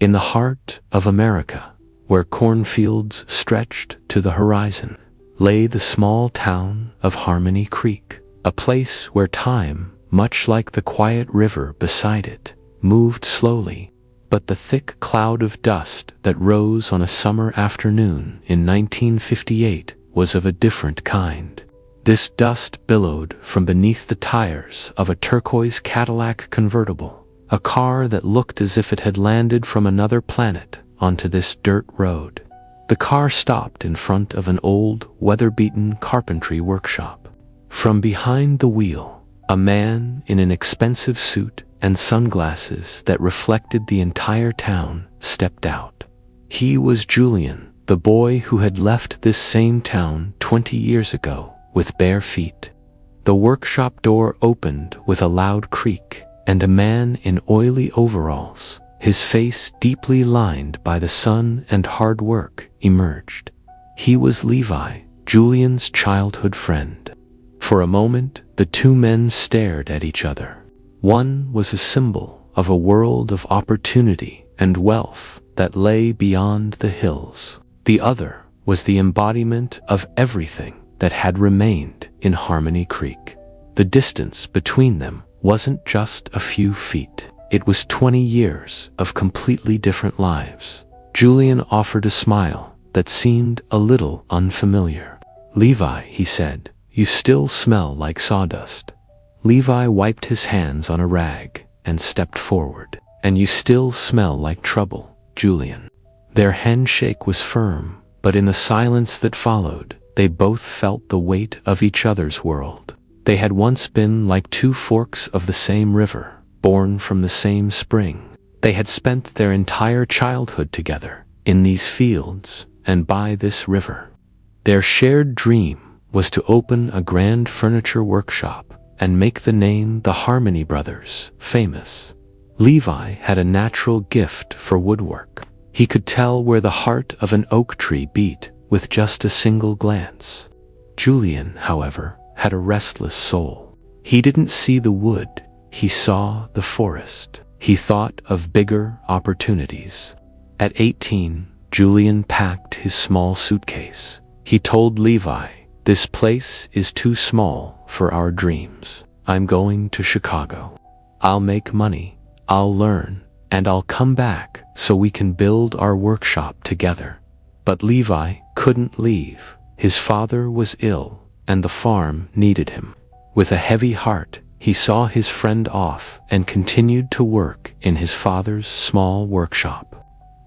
In the heart of America, where cornfields stretched to the horizon, lay the small town of Harmony Creek, a place where time, much like the quiet river beside it, moved slowly. But the thick cloud of dust that rose on a summer afternoon in 1958 was of a different kind. This dust billowed from beneath the tires of a turquoise Cadillac convertible, a car that looked as if it had landed from another planet onto this dirt road. The car stopped in front of an old, weather-beaten carpentry workshop. From behind the wheel, a man in an expensive suit and sunglasses that reflected the entire town stepped out. He was Julian, the boy who had left this same town 20 years ago with bare feet. The workshop door opened with a loud creak, and a man in oily overalls, his face deeply lined by the sun and hard work, emerged. He was Levi, Julian's childhood friend. For a moment, the two men stared at each other. One was a symbol of a world of opportunity and wealth that lay beyond the hills. The other was the embodiment of everything that had remained in Harmony Creek. The distance between them wasn't just a few feet. It was 20 years of completely different lives. Julian offered a smile that seemed a little unfamiliar. "Levi," he said, "you still smell like sawdust." Levi wiped his hands on a rag and stepped forward. "And you still smell like trouble, Julian." Their handshake was firm, but in the silence that followed, they both felt the weight of each other's world. They had once been like two forks of the same river, born from the same spring. They had spent their entire childhood together, in these fields and by this river. Their shared dream was to open a grand furniture workshop and make the name the Harmony Brothers famous. Levi had a natural gift for woodwork. He could tell where the heart of an oak tree beat with just a single glance. Julian, however, had a restless soul. He didn't see the wood, he saw the forest. He thought of bigger opportunities. At 18, Julian packed his small suitcase. He told Levi, "This place is too small for our dreams. I'm going to Chicago. I'll make money, I'll learn, and I'll come back so we can build our workshop together." But Levi couldn't leave. His father was ill, and the farm needed him. With a heavy heart, he saw his friend off and continued to work in his father's small workshop.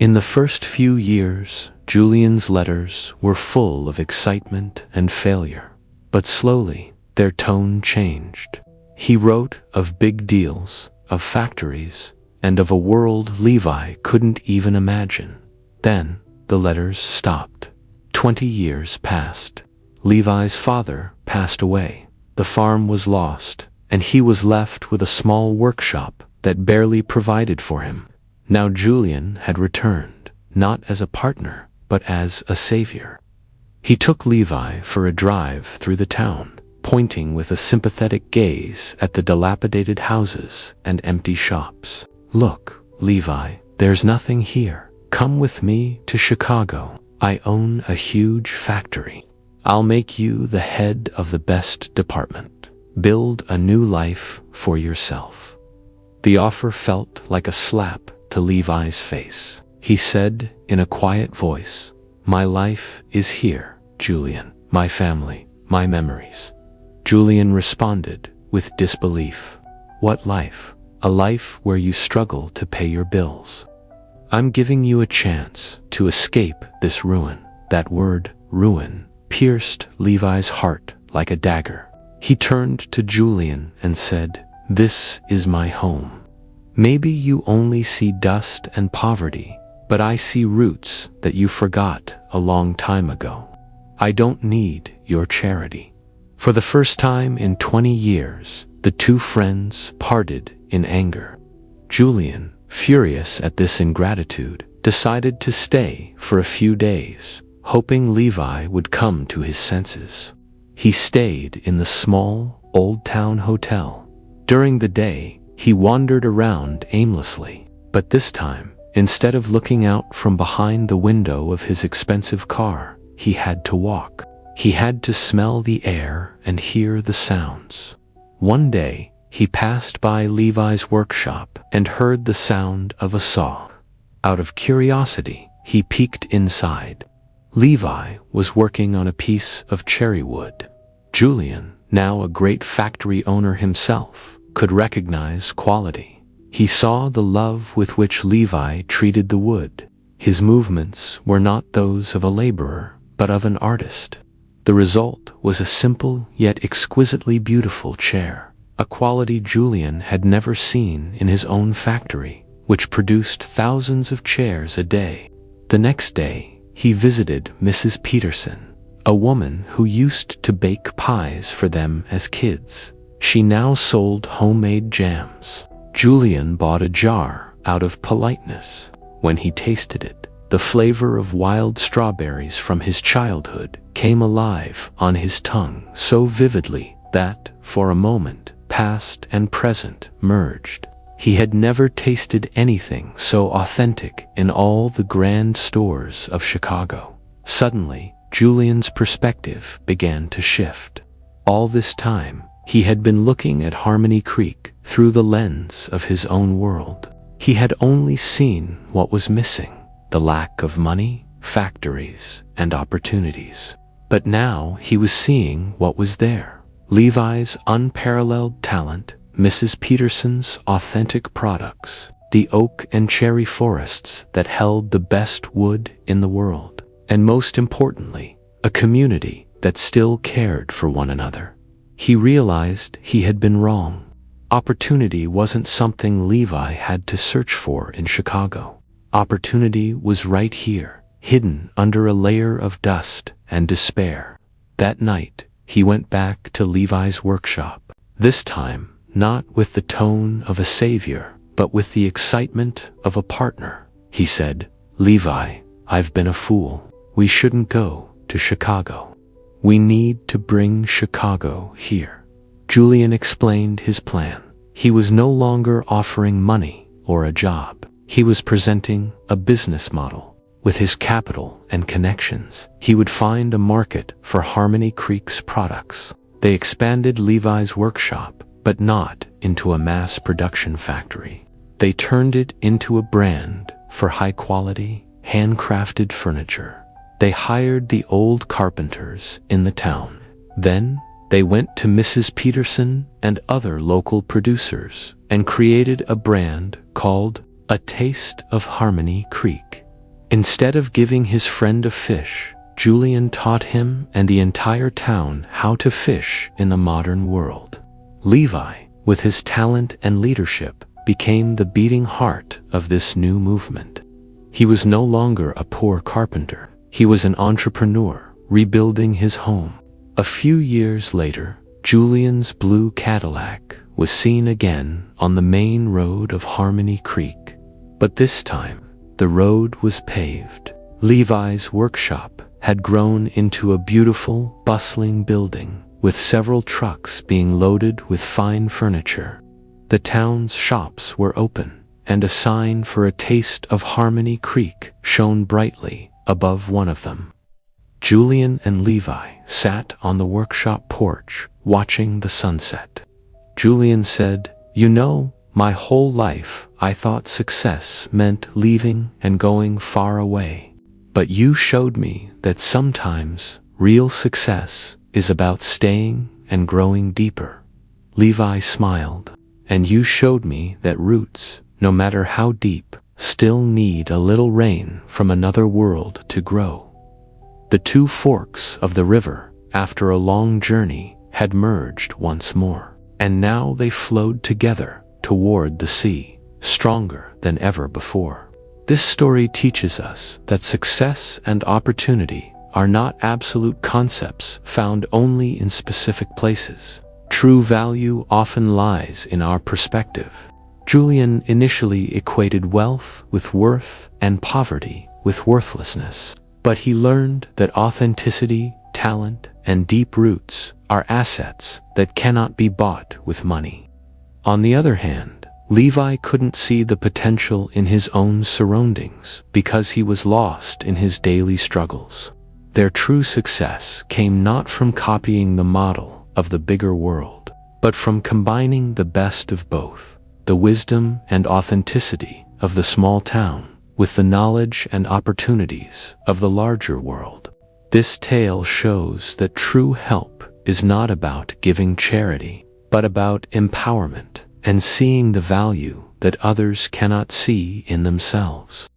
In the first few years, Julian's letters were full of excitement and failure. But slowly, their tone changed. He wrote of big deals, of factories, and of a world Levi couldn't even imagine. Then, the letters stopped. 20 years passed. Levi's father passed away. The farm was lost, and he was left with a small workshop that barely provided for him. Now Julian had returned, not as a partner, but as a savior. He took Levi for a drive through the town, pointing with a sympathetic gaze at the dilapidated houses and empty shops. "Look, Levi, there's nothing here. Come with me to Chicago. I own a huge factory. I'll make you the head of the best department. Build a new life for yourself." The offer felt like a slap to Levi's face. He said in a quiet voice, "My life is here, Julian. My family, my memories." Julian responded with disbelief. "What life? A life where you struggle to pay your bills. I'm giving you a chance to escape this ruin." That word, ruin, pierced Levi's heart like a dagger. He turned to Julian and said, "This is my home. Maybe you only see dust and poverty, but I see roots that you forgot a long time ago. I don't need your charity." For the first time in 20 years, the two friends parted in anger. Julian, furious at this ingratitude, decided to stay for a few days, hoping Levi would come to his senses. He stayed in the small, old-town hotel. During the day, he wandered around aimlessly, but this time, Instead of looking out from behind the window of his expensive car, he had to walk. He had to smell the air and hear the sounds. One day, he passed by Levi's workshop and heard the sound of a saw. Out of curiosity, he peeked inside. Levi was working on a piece of cherry wood. Julian, now a great factory owner himself, could recognize quality. He saw the love with which Levi treated the wood. His movements were not those of a laborer, but of an artist. The result was a simple yet exquisitely beautiful chair, a quality Julian had never seen in his own factory, which produced thousands of chairs a day. The next day, he visited Mrs. Peterson, a woman who used to bake pies for them as kids. She now sold homemade jams. Julian bought a jar out of politeness. When he tasted it, the flavor of wild strawberries from his childhood came alive on his tongue so vividly that, for a moment, past and present merged. He had never tasted anything so authentic in all the grand stores of Chicago. Suddenly, Julian's perspective began to shift. All this time, he had been looking at Harmony Creek through the lens of his own world. He had only seen what was missing, the lack of money, factories, and opportunities. But now he was seeing what was there. Levi's unparalleled talent, Mrs. Peterson's authentic products, the oak and cherry forests that held the best wood in the world, and most importantly, a community that still cared for one another. He realized he had been wrong. Opportunity wasn't something Levi had to search for in Chicago. Opportunity was right here, hidden under a layer of dust and despair. That night, he went back to Levi's workshop. This time, not with the tone of a savior, but with the excitement of a partner. He said, "Levi, I've been a fool. We shouldn't go to Chicago. We need to bring Chicago here." Julian explained his plan. He was no longer offering money or a job. He was presenting a business model. With his capital and connections, he would find a market for Harmony Creek's products. They expanded Levi's workshop, but not into a mass production factory. They turned it into a brand for high-quality, handcrafted furniture. They hired the old carpenters in the town. Then, they went to Mrs. Peterson and other local producers and created a brand called A Taste of Harmony Creek. Instead of giving his friend a fish, Julian taught him and the entire town how to fish in the modern world. Levi, with his talent and leadership, became the beating heart of this new movement. He was no longer a poor carpenter. He was an entrepreneur, rebuilding his home. A few years later, Julian's blue Cadillac was seen again on the main road of Harmony Creek. But this time, the road was paved. Levi's workshop had grown into a beautiful, bustling building, with several trucks being loaded with fine furniture. The town's shops were open, and a sign for A Taste of Harmony Creek shone brightly above one of them. Julian and Levi sat on the workshop porch, watching the sunset. Julian said, "You know, my whole life I thought success meant leaving and going far away. But you showed me that sometimes real success is about staying and growing deeper." Levi smiled. "And you showed me that roots, no matter how deep, still need a little rain from another world to grow." The two forks of the river, after a long journey, had merged once more, and now they flowed together toward the sea, stronger than ever before. This story teaches us that success and opportunity are not absolute concepts found only in specific places. True value often lies in our perspective. Julian initially equated wealth with worth and poverty with worthlessness, but he learned that authenticity, talent, and deep roots are assets that cannot be bought with money. On the other hand, Levi couldn't see the potential in his own surroundings because he was lost in his daily struggles. Their true success came not from copying the model of the bigger world, but from combining the best of both, the wisdom and authenticity of the small town with the knowledge and opportunities of the larger world. This tale shows that true help is not about giving charity, but about empowerment and seeing the value that others cannot see in themselves.